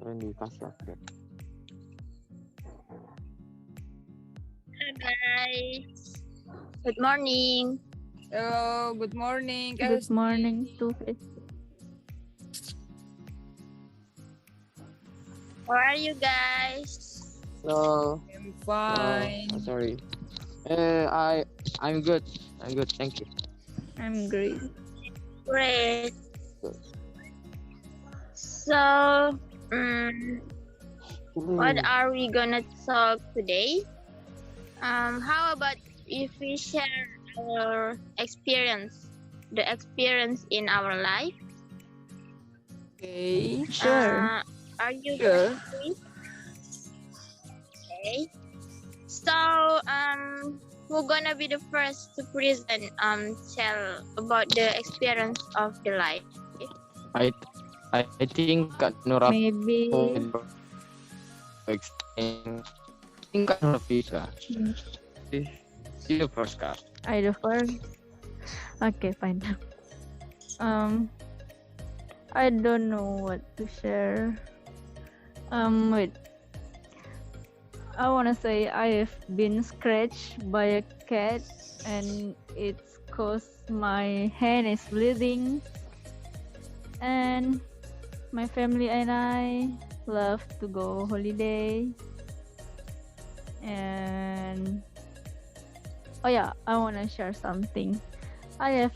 Ini pas lah. Hi guys. Good morning. Hello, good morning. Good morning to How are you guys? So, I'm fine. sorry. I'm good. I'm good. Thank you. I'm great. Great. So, what are we gonna talk today? How about if we share our experience, the experience in our life? Okay. Sure. Are you Sure. guys free? Okay. So, who gonna be the first to present? Tell about the experience of the life. I think Kak Nura Maybe explain. I think Kak Nura bisa. You first, Kak. I do first. Okay, fine. I don't know what to share. Wait. I wanna say I have been scratched by a cat and it's caused my hand is bleeding. And my family and I love to go holiday. And oh yeah, I wanna share something. I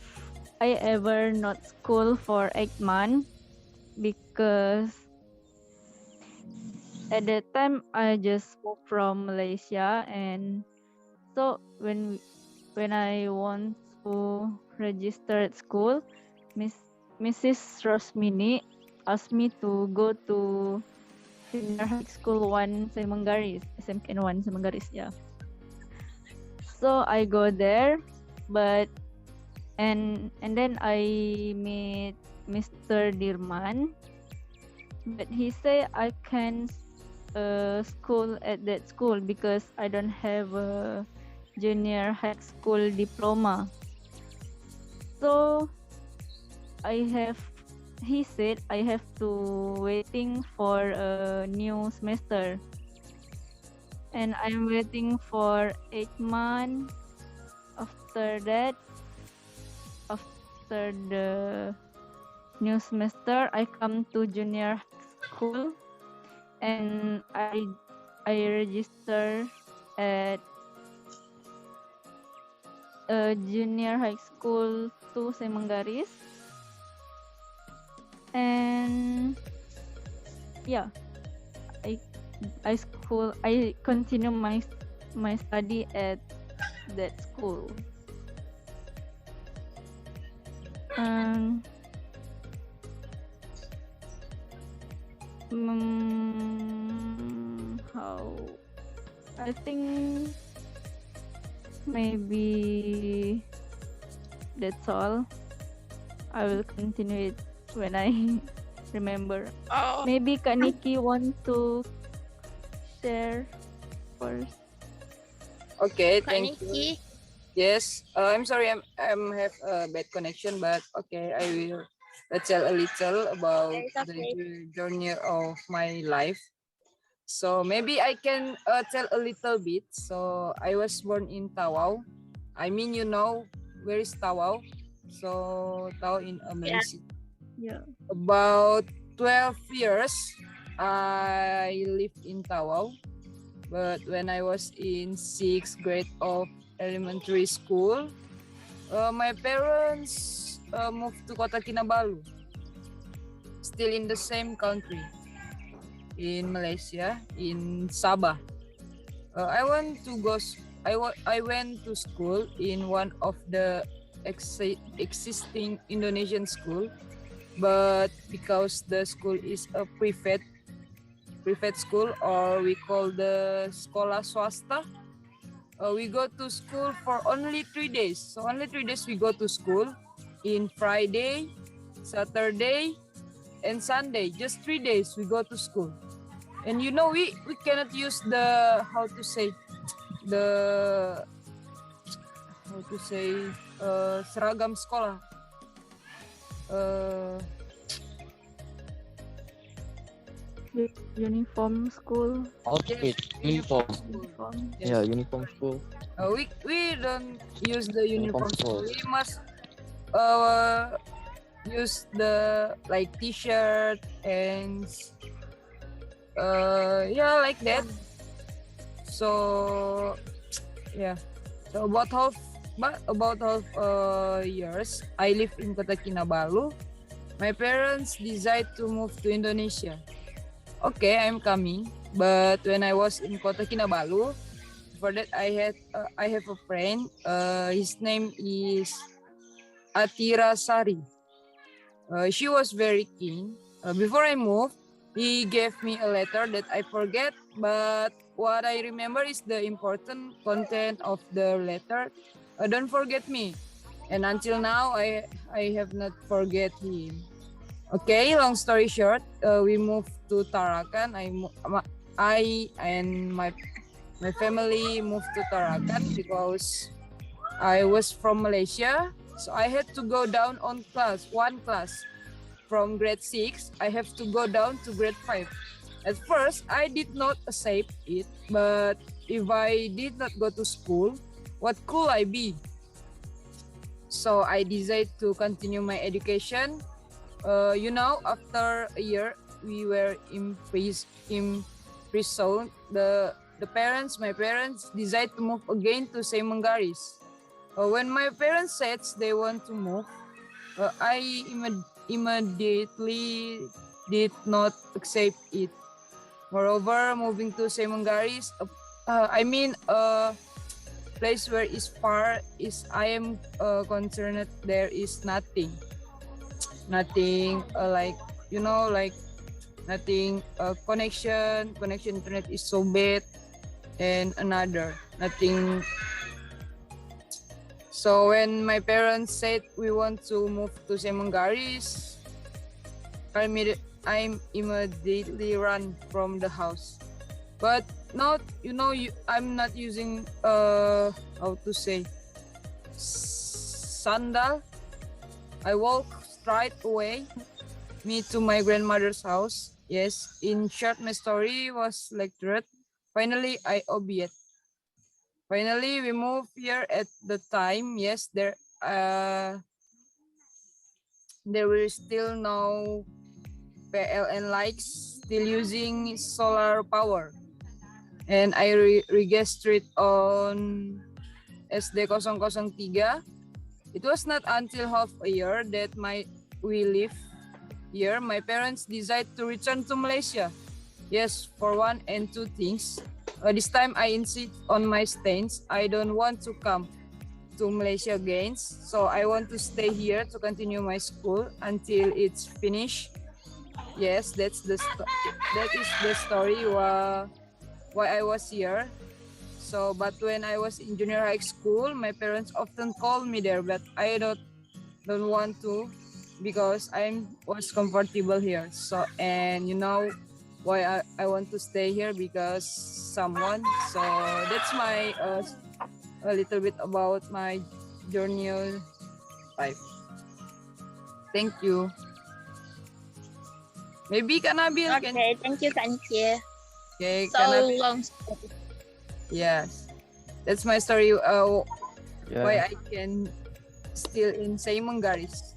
ever not school for 8 months because at that time I just moved from Malaysia, and so when I want to register at school, Mrs. Rosmini asked me to go to Senior High School 1 Semanggaris, SMKN 1 Semanggaris, yeah. So I go there, but and then I meet Mr. Dirman, but he say I can't school at that school because I don't have a junior high school diploma. So he said I have to waiting for a new semester, and I'm waiting for 8 months. After that, after the new semester, I come to junior school and I register at junior high school 2 Semanggaris, and yeah, I continue my study at that school. How I think maybe that's all. I will continue it when I remember. Oh, Maybe Kaniki want to share first. Okay, thank you. Kaniki. Yes, I'm sorry, I'm have a bad connection, but okay, I will tell a little about It's okay. the journey of my life. So maybe I can tell a little bit. So I was born in Tawau. I mean, you know, where is Tawau? So Tawau in Malaysia. Yeah. About 12 years, I lived in Tawau. But when I was in 6th grade of elementary school, my parents moved to Kota Kinabalu, still in the same country, in Malaysia, in Sabah. I went to school in one of the existing Indonesian school, but because the school is a private school, or we call the sekolah swasta, we go to school for only 3 days. So only 3 days we go to school, in Friday, Saturday, and Sunday. Just 3 days we go to school. And you know, we cannot use the seragam sekolah. Uniform school. Outfit, Yes, uniform. Uniform. Yes. Yeah, uniform school. We don't use the Uniform uniform school. school. We must uh use the like t-shirt and yeah, like that. So yeah. So about half years I live in Kota Kinabalu. My parents decide to move to Indonesia. Okay, I'm coming. But when I was in Kota Kinabalu, for that I have a friend. His name is Atira Sari. She was very keen. Before I moved, he gave me a letter that I forget, but what I remember is the important content of the letter. Don't forget me. And until now, I have not forget him. Okay, long story short, we moved to Tarakan. I and my family moved to Tarakan because I was from Malaysia, so I had to go down on one class. From grade 6, I have to go down to grade 5. At first, I did not accept it, but if I did not go to school, what could I be? So I decided to continue my education. After a year, we were imprisoned. My parents decided to move again to Semengaris. When my parents said they want to move, I immediately did not accept it. Moreover, moving to Semengaris, a place where is far is I am concerned there is nothing like nothing connection internet is so bad and another nothing. So when my parents said we want to move to Semengaris, I immediately run from the house. But not I'm not using how to say sandal. I walk straight away me to my grandmother's house. Yes, in short, my story was like that. Finally, I obeyed. Finally, we moved here at the time. Yes, there were still no PLN lights, still using solar power. And I registered on SD 003. It was not until half a year that we live here. My parents decided to return to Malaysia. Yes, for one and two things. This time I insist on my stance. I don't want to come to Malaysia again. So I want to stay here to continue my school until it's finished. Yes, that is the story why I was here. So, but when I was in junior high school, my parents often called me there, but I don't want to because I was comfortable here. So, and why I want to stay here because someone. So that's my a little bit about my journey life. Thank you. Maybe Kanabil can. Okay, thank you, Kanche. Okay, So Kanabil. long story. Yes, that's my story. Yeah. Why I can still in Semengaris.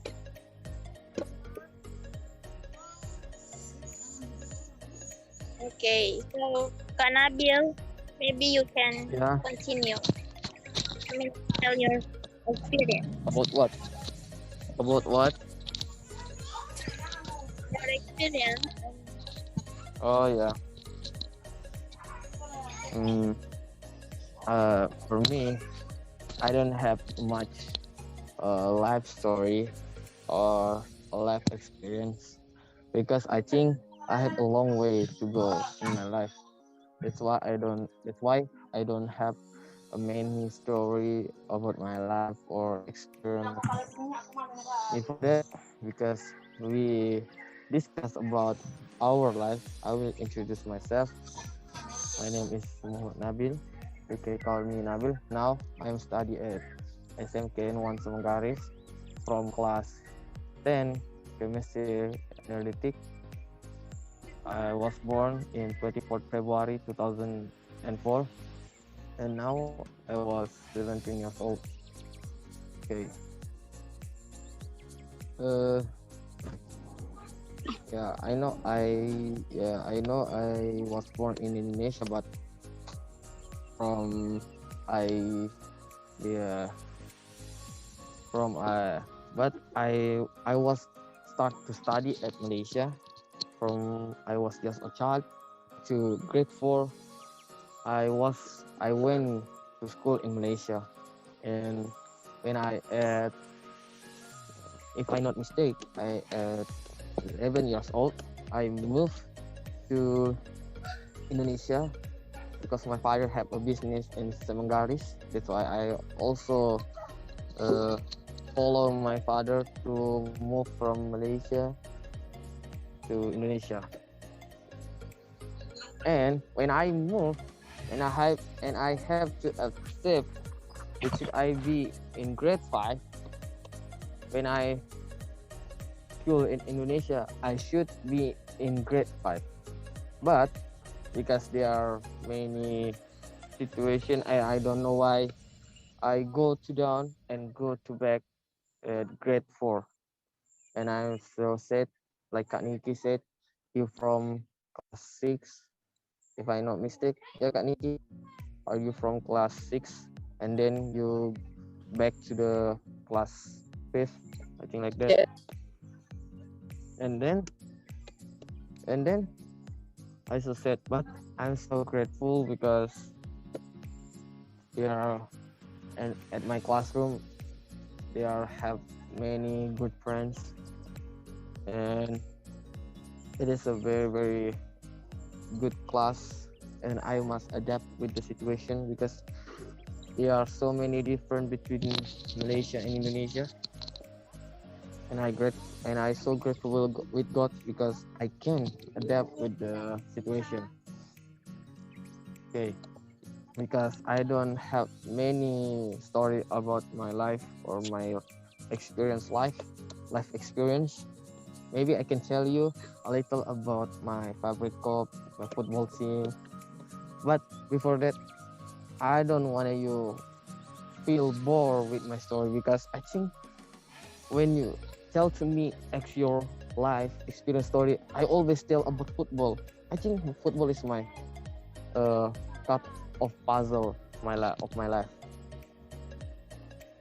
Okay, so Kanabil, maybe you can Yeah. continue. I mean, tell your experience. About what? About what? Your experience. Oh yeah. For me, I don't have much life story or a life experience because I think I have a long way to go in my life. That's why I don't have a many story about my life or experience. Before that, because we discuss about our life, I will introduce myself. My name is Muhammad Nabil. You can call me Nabil. Now I am study at SMK 1 Semengaris from class 10 chemistry analytic. I was born in 24th February 2004, and now I was 17 years old. Okay. Uh, yeah, I know. I know. I was born in Indonesia, but from I yeah from but I was start to study at Malaysia from I was just a child to grade 4. I went to school in Malaysia, and when I if I not mistake, I at 11 years old, I moved to Indonesia because my father had a business in Semenggaris. That's why I also uh, follow my father to move from Malaysia to Indonesia. And when I moved, and I have to accept which should I be in grade 5. When I school in Indonesia, I should be in grade 5. But because there are many situation, I don't know why I go to down and go to back at grade 4. And I'm so sad, like Kak Niki said, you from class 6, if I not mistake. Yeah, Kak Niki, are you from class 6 and then you back to the class 5th, I think like that. Yeah. And then I so sad, but I'm so grateful because there and at my classroom there have many good friends, and it is a very good class, and I must adapt with the situation because there are so many different between Malaysia and Indonesia, and I so grateful with God because I can adapt with the situation. Okay, because I don't have many story about my life or my life experience. Maybe I can tell you a little about my favorite club, my football team. But before that, I don't want you feel bored with my story because I think when you tell to me your life experience story, I always tell about football. I think football is my part of puzzle of my life,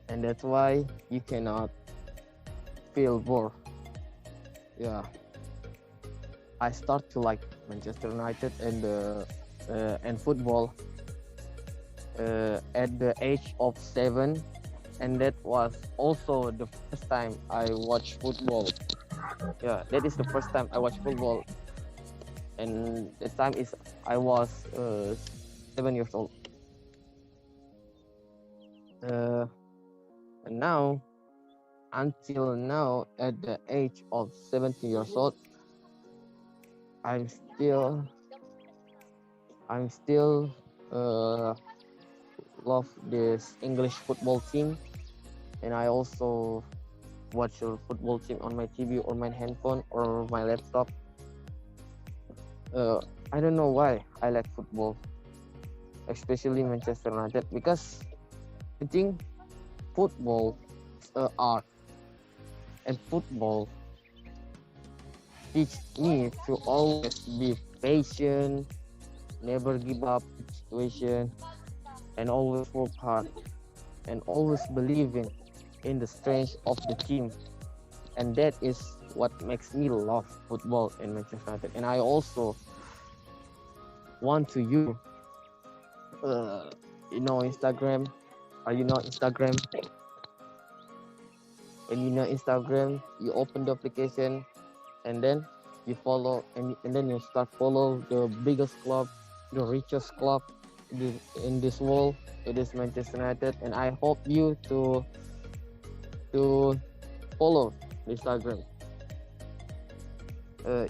and that's why you cannot feel bored. Yeah, I start to like Manchester United and football at the age of 7, and that was also the first time I watched football. Yeah, that is the first time I watched football, and the time is I was 7 years old. And now, until now, at the age of 17 years old, I'm still love this English football team, and I also watch a football team on my TV or my handphone or my laptop. I don't know why I like football, especially Manchester United, because I think football is an art, and football teach me to always be patient, never give up the situation, and always work hard, and always believing in the strength of the team. And that is what makes me love football in Manchester United. And I also want to you Instagram. You know Instagram? And you know Instagram, you open the application, and then you follow, and then you start follow the biggest club, the richest club in this world. It is Manchester United, and I hope you to follow Instagram.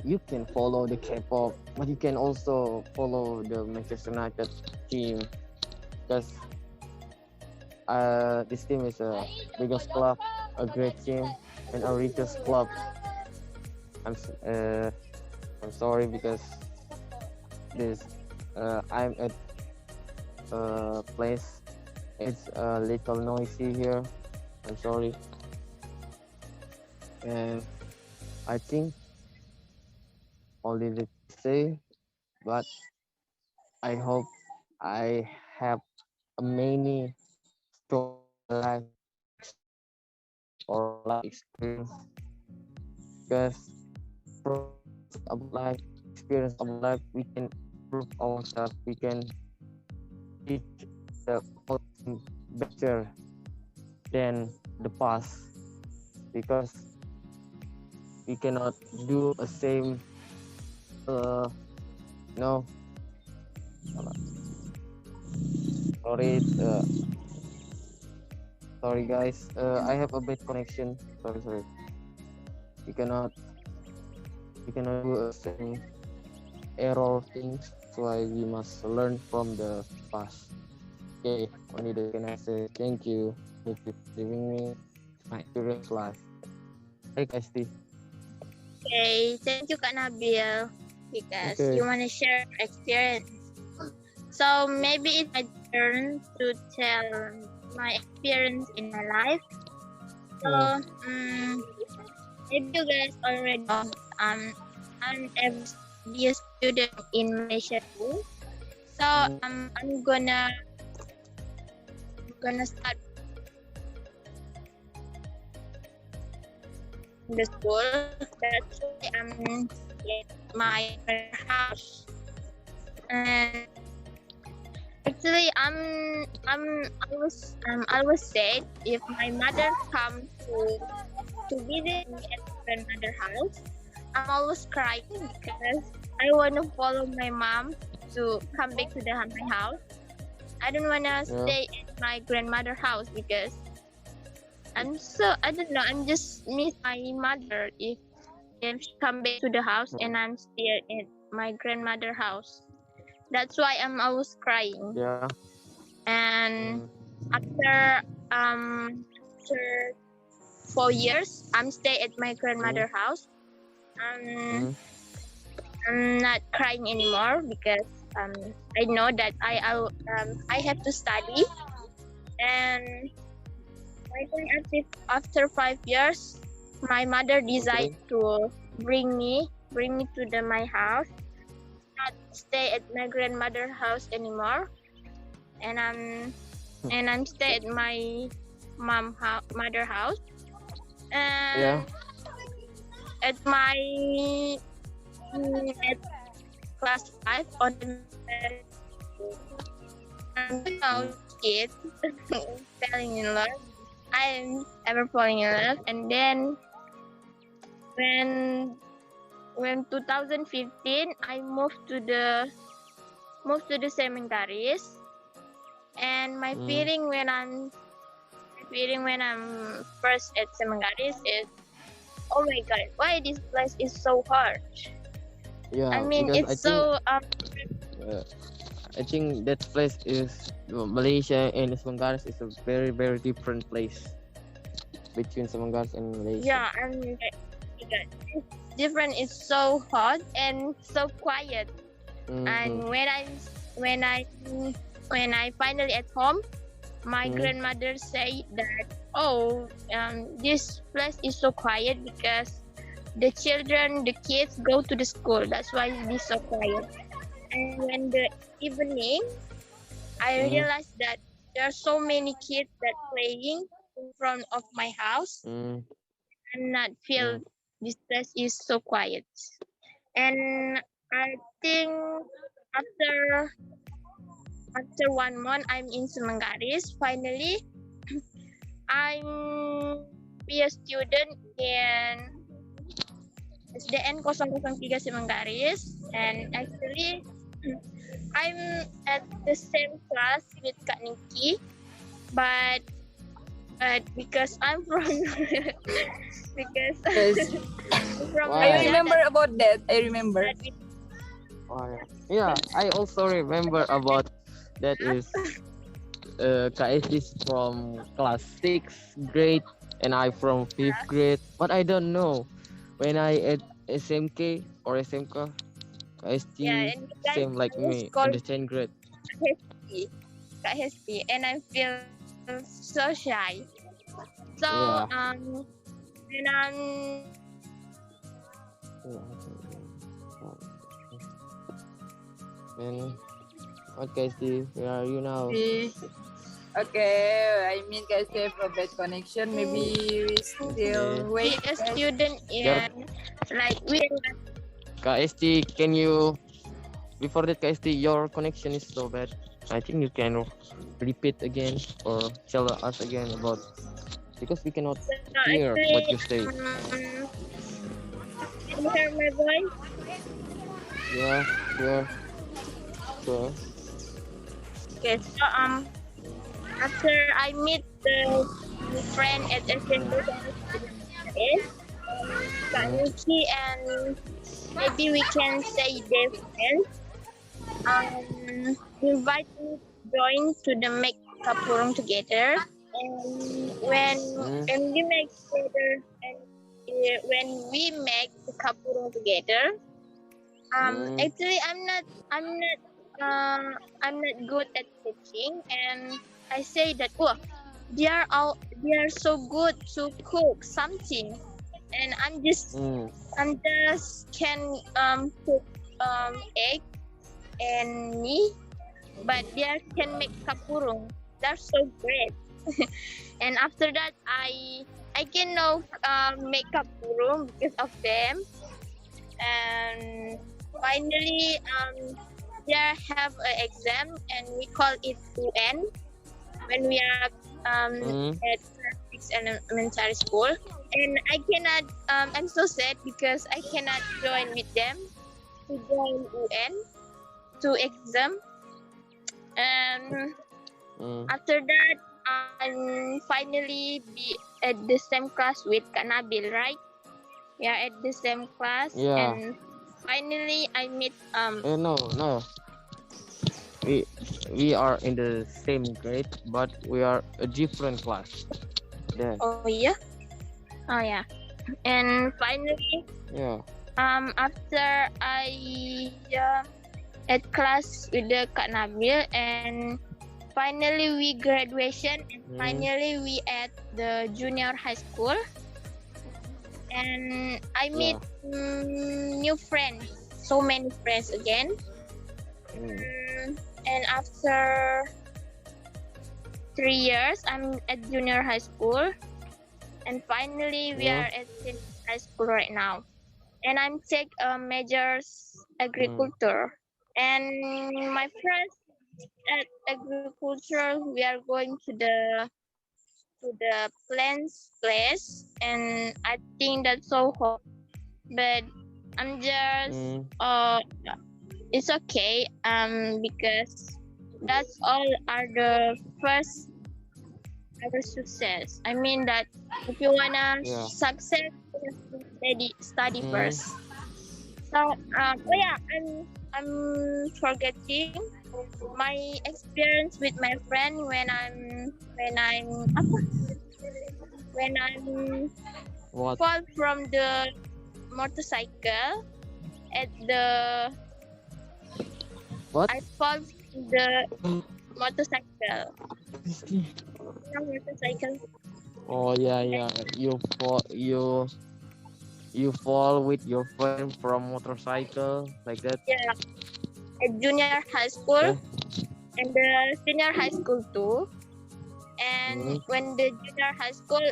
You can follow the K-pop, but you can also follow the Manchester United team, because this team is a biggest club, a great team, and a richest club. I'm I'm sorry because this I'm at a place. It's a little noisy here. I'm sorry, and I think only the say, but I hope I have a many story life story or life experience because from stories about life, experience about life, we can improve ourselves. We can teach the old thing better than the past because we cannot do a same no sorry sorry guys, I have a bad connection. Sorry, we cannot do a same error things. That's why we must learn from the past. Okay, only that can I say thank you. Thank you for giving me my experience life. Hey guys, Okay, thank you, Kak Nabil, because okay. you want to share experience. So maybe it's my turn to tell my experience in my life. So maybe you guys already know I'm a student in Malaysia too. So I'm gonna start the school. That's why I'm at my house. And actually, I was sad if my mother come to visit me at my grandmother's house. I'm always crying because I want to follow my mom to come back to my house. I don't want to stay at my grandmother's house because I don't know, I'm just miss my mother if she come back to the house and I'm still at my grandmother's house. That's why I'm always crying. Yeah. And after 4 years, I'm stay at my grandmother's house. I'm not crying anymore because I know that I have to study. And I think after 5 years, my mother decided to bring me to my house. Not stay at my grandmother's house anymore, and I'm stay at my mother house. And at my at class 5 on kid falling in love. I'm ever falling in love, and then when 2015 I moved to the seminaries, and my feeling when I'm first at seminaries is, oh my god, why this place is so hard. Yeah, I mean it's I think that place is Malaysia and Semengaris is a very very different place between Semengaris and Malaysia. Yeah, and different. It's so hot and so quiet. And when I finally at home, my grandmother say that this place is so quiet because the kids go to the school. That's why it is so quiet. And when the evening, I realized that there are so many kids that playing in front of my house, and not feel this place is so quiet. And I think after 1 month I'm in Semengaris, finally I'm be a student in SDN 003 Semengaris, and actually I'm at the same class with Kak Niki, but because I'm from from I remember about that. I remember. Yeah, I also remember about that is Kak is from class 6th grade and I from 5th grade, but I don't know when I at SMK or SMK? Yeah, KST and you guys same like always me call in me the 10th grade. Hesti, Kak Hesti, and I feel so shy. So Yeah. when I'm And what KST? Where are you now? We, okay, I mean guys, they have a bad connection. Maybe we still be wait, a guys. student Your in like we KST, can you before that KST, your connection is so bad. I think you can repeat again or tell us again about because we cannot hear actually what you say. can you hear my voice? Yeah, sure, sure. Okay, so after I meet the friend at SMU Kak Mm, Niki, and maybe we can say their friends invite me to join to the make kapurung together. And mm, when we make together and when we make the kapurung together, mm, actually I'm not good at cooking, and I say that they are so good to cook something, and mm, I'm just can cook egg and meat, but they can make kapurung. They're so great. And after that, I can know make kapurung because of them. And finally, they have an exam, and we call it UN when we are mm. at class 6 elementary school. And I cannot. I'm so sad because I cannot join with them to join UN to exam. And Mm. after that, I'm finally be at the same class with Kak Nabil, right? We are at the same class, Yeah. and finally I meet No, no. We we are in the same grade, but we are a different class. Yeah. oh yeah, oh yeah, and finally Yeah. after I at class with the Kak Nabil, and finally we graduation, and finally we at the junior high school, and I meet new friends, so many friends again. And after 3 years, I'm at junior high school, and finally we are at senior high school right now. And I'm take majors agriculture. And my friends at agriculture, we are going to the plants place, and I think that's so hot. But I'm just it's okay because that's all are the first ever success. I mean that if you wanna success, you have to study first. So oh yeah, I'm forgetting my experience with my friend when I'm What? fall from the motorcycle at the What? I fall from the motorcycle. Motorcycle. Oh yeah, yeah. You fall with your friend from motorcycle like that. Yeah, at junior high school Yeah. and the senior high school too. And when the junior high school,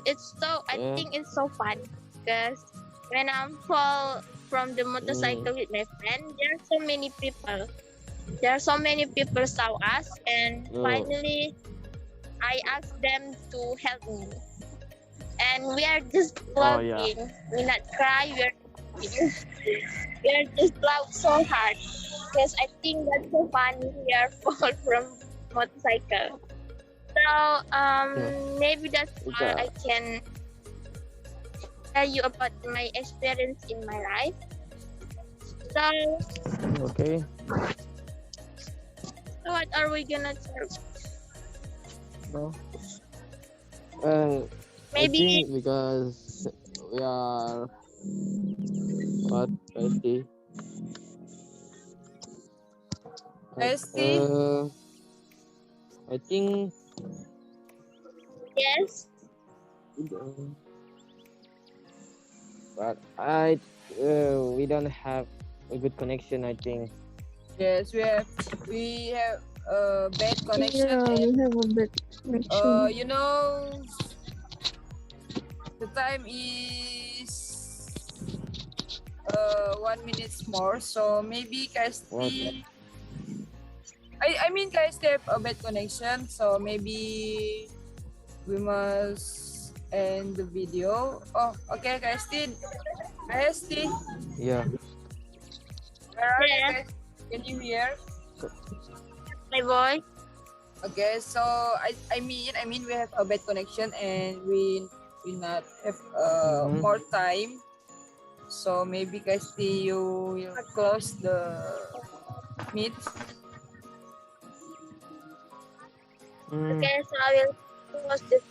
I think it's so fun because when I fall from the motorcycle with my friend, there are so many people. There are so many people saw us, and finally, I asked them to help me. And we are just laughing. We're not cry. We are just laugh so hard because I think that's so funny. We are fall from motorcycle. So maybe that's all I can tell you about my experience in my life. So Okay. what are we gonna tell? No. Maybe I think because we are what I see. Esti? I think Yes. but we don't have a good connection. I think. Yes, we have a bad connection, Yeah, we and have a bad connection. you know, the time is 1 minute more, so maybe Kasti. I mean Kasti have a bad connection, so maybe we must end the video. Oh, okay, Kasti. Kasti, Yeah. where are you, Yeah. Kasti? Can you hear? My boy. Okay, so I mean we have a bad connection and we not have more time. So maybe Kasti you will close the meet. Okay, so I will close this.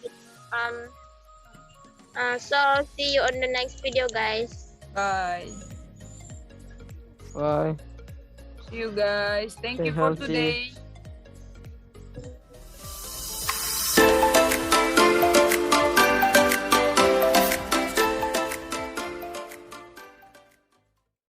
So see you on the next video, guys. Bye. Bye. See you guys. Thank Stay you for healthy. today.